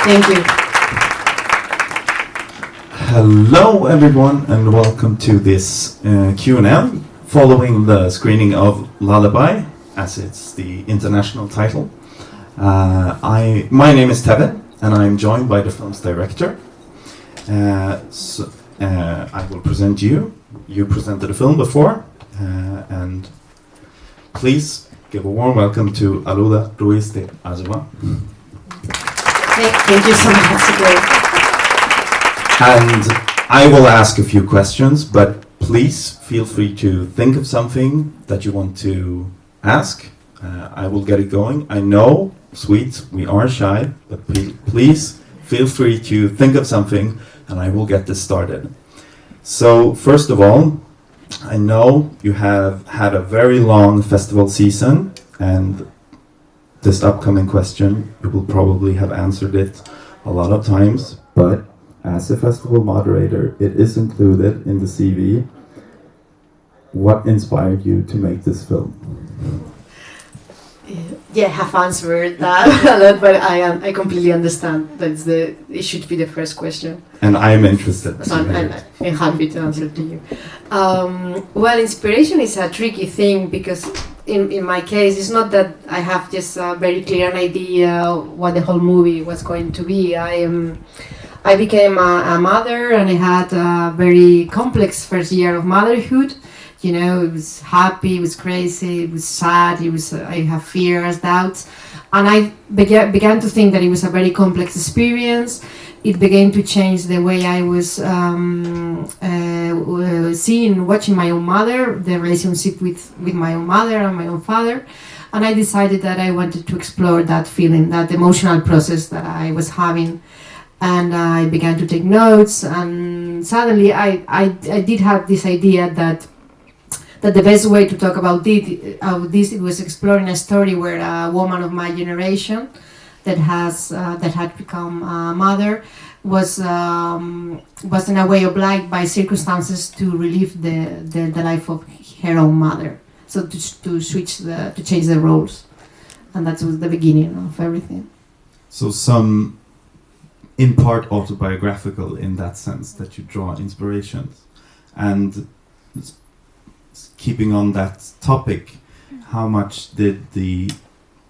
Thank you. Hello everyone and welcome to this Q&A following the screening of Lullaby, as it's the international title. My name is Teve and I'm joined by the film's director. I will present you. You presented the film before, and please give a warm welcome to Alauda, Ruiz de Azua. Thank you so much. And I will ask a few questions, but please feel free to think of something that you want to ask. I will get it going. I know, Swedes, we are shy, but please feel free to think of something and I will get this started. So, first of all, I know you have had a very long festival season, and this upcoming question, you will probably have answered it a lot of times, but as a festival moderator, it is included in the CV. What inspired you to make this film? Yeah, I have answered that a lot, but I completely understand that it should be the first question. And I'm interested. So I'm happy to answer to you. Well, inspiration is a tricky thing because in my case, it's not that I have just a very clear idea what the whole movie was going to be. I became a mother and I had a very complex first year of motherhood. You know, it was happy, it was crazy, it was sad, I have fears, doubts. And I began to think that it was a very complex experience. It began to change the way I was watching my own mother, the relationship with my own mother and my own father. And I decided that I wanted to explore that feeling, that emotional process that I was having. And I began to take notes, and suddenly I did have this idea that the best way to talk about this it was exploring a story where a woman of my generation that had become a mother was in a way obliged by circumstances to relive the life of her own mother. So to change the roles, and that was the beginning of everything. So some, in part, autobiographical in that sense, that you draw inspirations. And keeping on that topic, how much did the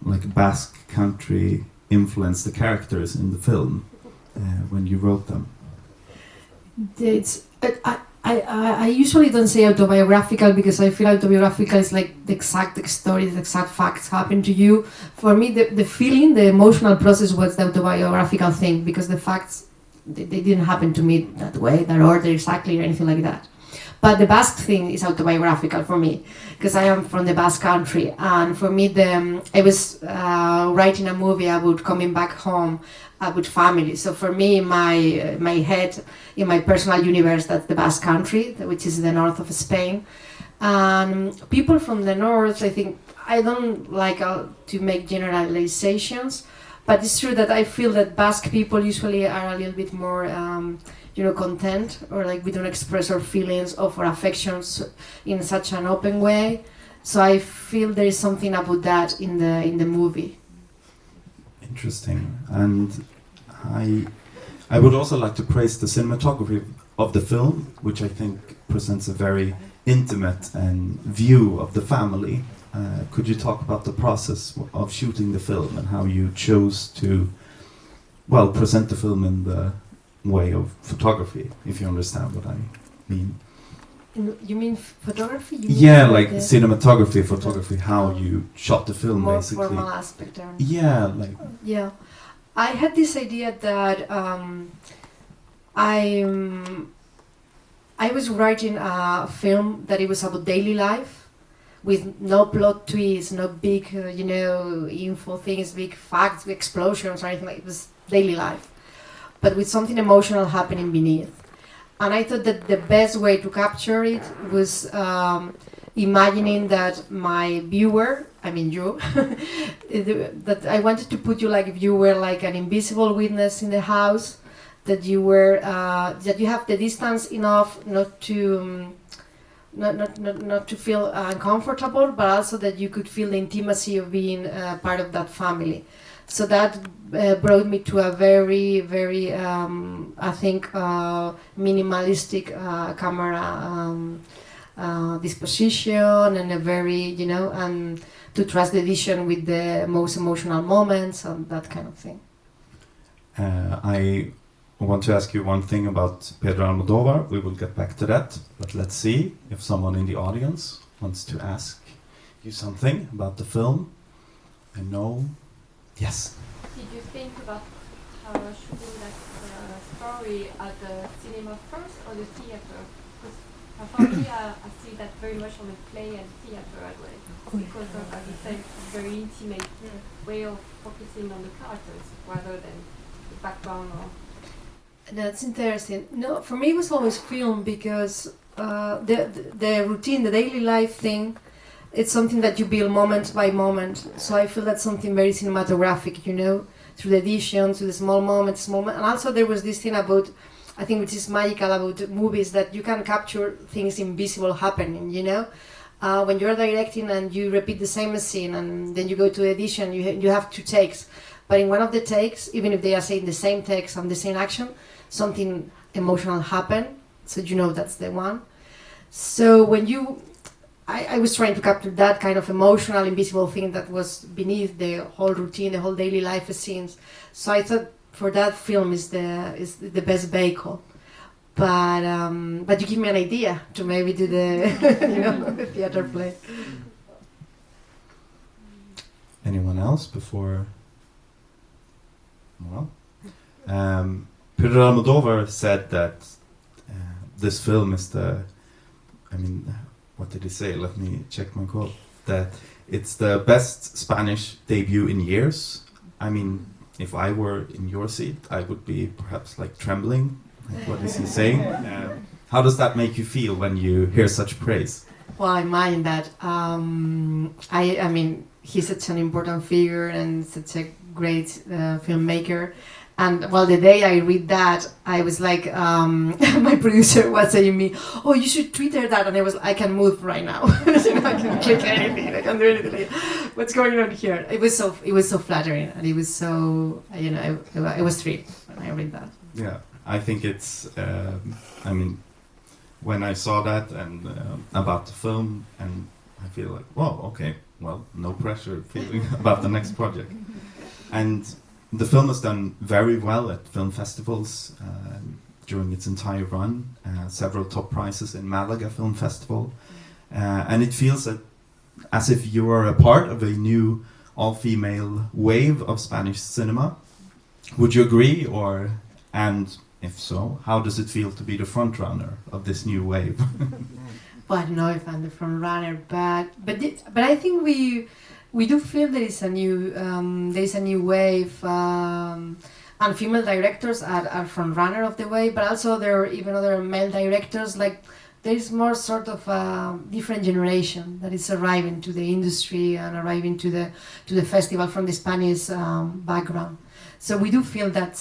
Basque country influence the characters in the film when you wrote them? I usually don't say autobiographical because I feel autobiographical is like the exact story, the exact facts happen to you. For me, the feeling, the emotional process was the autobiographical thing, because the facts, they didn't happen to me that way, that order exactly or anything like that. But the Basque thing is autobiographical for me, because I am from the Basque country, and for me, I was writing a movie about coming back home with family. So for me, my head, in my personal universe, that's the Basque country, which is the north of Spain. And people from the north, I think, I don't like to make generalizations, but it's true that I feel that Basque people usually are a little bit more content, or we don't express our feelings or our affections in such an open way. So I feel there is something about that in the movie. Interesting. And I would also like to praise the cinematography of the film, which I think presents a very intimate view of the family. Could you talk about the process of shooting the film and how you chose to present the film in the way of photography, if you understand what I mean? You mean photography? Cinematography, photography, how you shot the film, more basically. Formal aspect. Yeah. I had this idea that I was writing a film that it was about daily life, with no plot twists, no big, info things, big facts, big explosions, or anything. It was daily life, but with something emotional happening beneath. And I thought that the best way to capture it was imagining that my viewer, I mean you, that I wanted to put you like if you were like an invisible witness in the house, that you were, that you have the distance enough not to feel uncomfortable, but also that you could feel the intimacy of being part of that family. So that brought me to a very, very, I think, minimalistic camera disposition, and a very, to trust the edition with the most emotional moments and that kind of thing. I want to ask you one thing about Pedro Almodovar. We will get back to that, but let's see if someone in the audience wants to ask you something about the film. I know. Yes. Did you think about shooting that story at the cinema first or the theater? Because for me, I see that very much on the play and theater as well. Because of, as you said, very intimate way of focusing on the characters rather than the background. That's interesting. No, for me it was always film, because the routine, the daily life thing, it's something that you build moment by moment. So I feel that's something very cinematographic, through the edition, through the small moments, and also there was this thing about, I think, which is magical about movies, that you can capture things invisible happening, when you're directing and you repeat the same scene and then you go to the edition, you have 2 takes. But in one of the takes, even if they are saying the same text and the same action, something emotional happened, so that's the one. So when I was trying to capture that kind of emotional, invisible thing that was beneath the whole routine, the whole daily life scenes. So I thought for that film is the best vehicle. But you give me an idea to maybe do the the theater play. Anyone else before? Well, Pedro Almodovar said that this film is what did he say? Let me check my quote. That it's the best Spanish debut in years. If I were in your seat, I would be perhaps trembling. What is he saying? How does that make you feel when you hear such praise? Well, I mind that. He's such an important figure and such a great filmmaker. And the day I read that, I was like, my producer was saying me, "Oh, you should Twitter that," and I can move right now. I can click anything, I can do anything. What's going on here? It was so flattering, and it was so, I was thrilled when I read that. Yeah, I think it's, when I saw that and about the film, and I feel like, whoa, okay, well, no pressure feeling about the next project. And the film has done very well at film festivals during its entire run, several top prizes in Malaga Film Festival, and it feels as if you are a part of a new all-female wave of Spanish cinema. Would you agree, and if so, how does it feel to be the front runner of this new wave? Well, I don't know if I'm the front runner, but I think we do feel there is a new wave, and female directors are front runner of the wave. But also there are even other male directors. There is more sort of a different generation that is arriving to the industry and arriving to the festival from the Spanish background. So we do feel that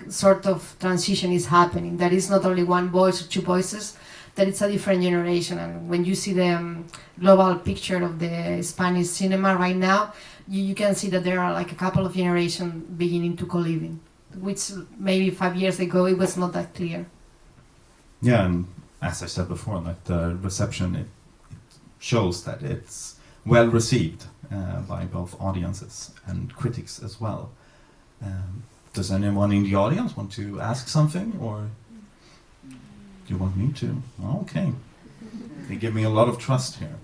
sort of transition is happening. That is not only one voice or 2 voices, that it's a different generation. And when you see the global picture of the Spanish cinema right now, you can see that there are a couple of generations beginning to co-living, which maybe 5 years ago it was not that clear. Yeah, and as I said before, the reception, it shows that it's well received by both audiences and critics as well. Does anyone in the audience want to ask something, or do you want me to? Oh, okay. They give me a lot of trust here.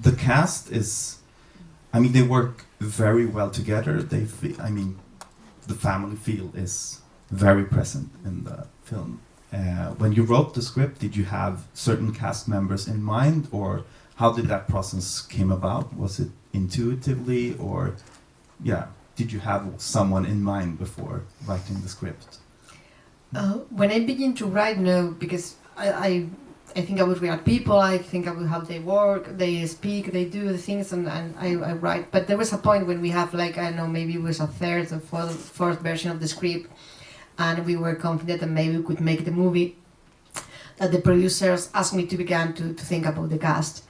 The cast is, they work very well together. The family feel is very present in the film. When you wrote the script, did you have certain cast members in mind, or how did that process came about? Was it intuitively, or did you have someone in mind before writing the script? When I begin to write, no, because I think I would react people, I think about how they work, they speak, they do the things, and I write. But there was a point when we have maybe it was a third or fourth version of the script, and we were confident that maybe we could make the movie, that the producers asked me to begin to think about the cast.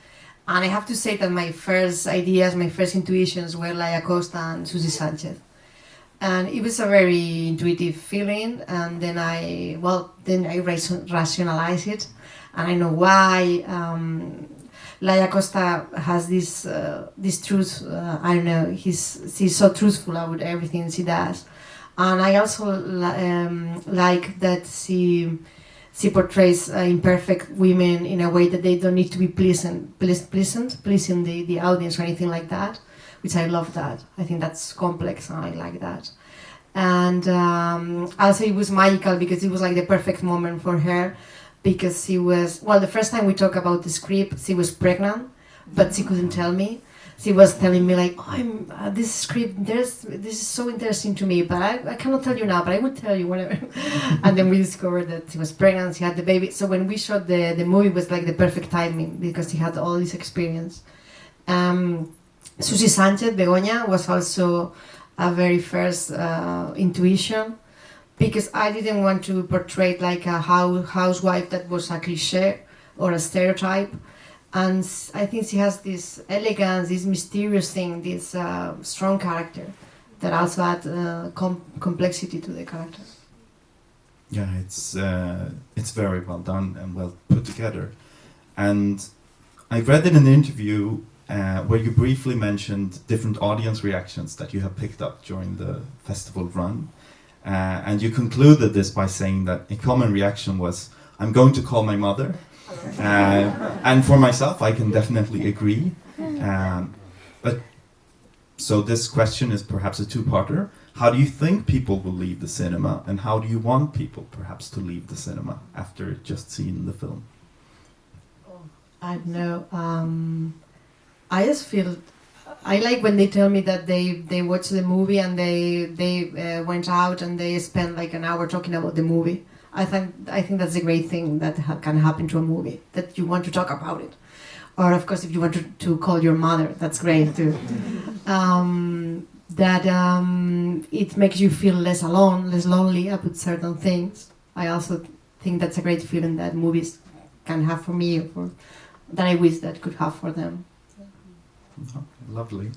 And I have to say that my first ideas, my first intuitions were Laia Costa and Susi Sanchez. And it was a very intuitive feeling, and then I rationalize it, and I know why. Laia Costa has this truth. I don't know. She's so truthful about everything she does, and I also like that she portrays imperfect women in a way that they don't need to be pleasing the audience or anything like that, which I love that. I think that's complex and I like that. And also it was magical because it was like the perfect moment for her, because she was, well, the first time we talked about the script, she was pregnant, but she couldn't tell me. She was telling me like, oh, this script, this is so interesting to me, but I cannot tell you now, but I will tell you whatever. And then we discovered that she was pregnant, she had the baby. So when we shot the movie, it was like the perfect timing because she had all this experience. Susi Sanchez, Begoña, was also a very first intuition, because I didn't want to portray like a housewife that was a cliche or a stereotype. And I think she has this elegance, this mysterious thing, this strong character that also adds complexity to the character. Yeah, it's very well done and well put together. And I read in an interview where you briefly mentioned different audience reactions that you have picked up during the festival run. And you concluded this by saying that a common reaction was, I'm going to call my mother. And for myself, I can definitely agree. But so this question is perhaps a two-parter. How do you think people will leave the cinema, and how do you want people perhaps to leave the cinema after just seeing the film? I don't know. I just feel, I like when they tell me that they watched the movie and they went out and they spent like an hour talking about the movie. I think that's a great thing that can happen to a movie, that you want to talk about it. Or of course, if you want to call your mother, that's great too. It makes you feel less alone, less lonely about certain things. I also think that's a great feeling that movies can have for me, or that I wish that could have for them. Oh, lovely.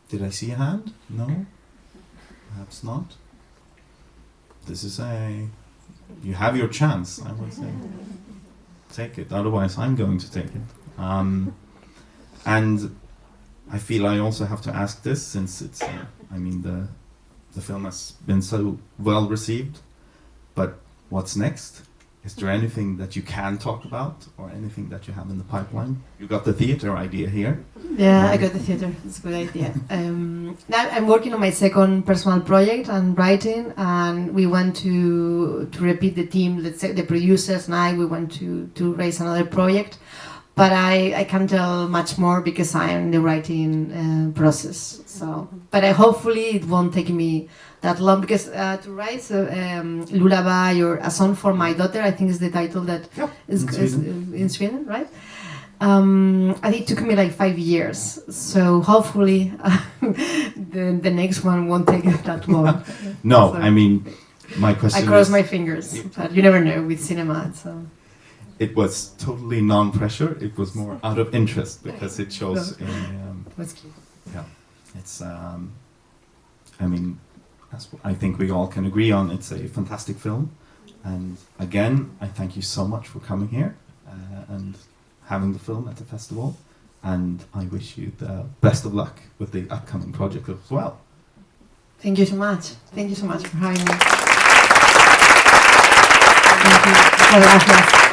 Did I see a hand? No? Perhaps not. This is you have your chance, I would say. Take it, otherwise I'm going to take it. And I feel I also have to ask this, since it's, the film has been so well received, but what's next? Is there anything that you can talk about, or anything that you have in the pipeline? You got the theater idea here. Yeah, I got the theater. It's a good idea. Now I'm working on my second personal project. I'm writing, and we want to repeat the team. Let's say the producers and we want to raise another project. But I can't tell much more because I am in the writing process. So, but hopefully it won't take me that long, because to write Lullaby or A Song for My Daughter, I think is the title that is in Sweden, right? I think it took me like 5 years. So hopefully the next one won't take that long. No, so my question I cross my fingers, but you never know with cinema. So. It was totally non-pressure. It was more out of interest, because it shows it's that's what I think we all can agree on. It's a fantastic film, and again, I thank you so much for coming here and having the film at the festival, and I wish you the best of luck with the upcoming project as well. Thank you so much. Thank you so much for having me. Thank you. Gracias.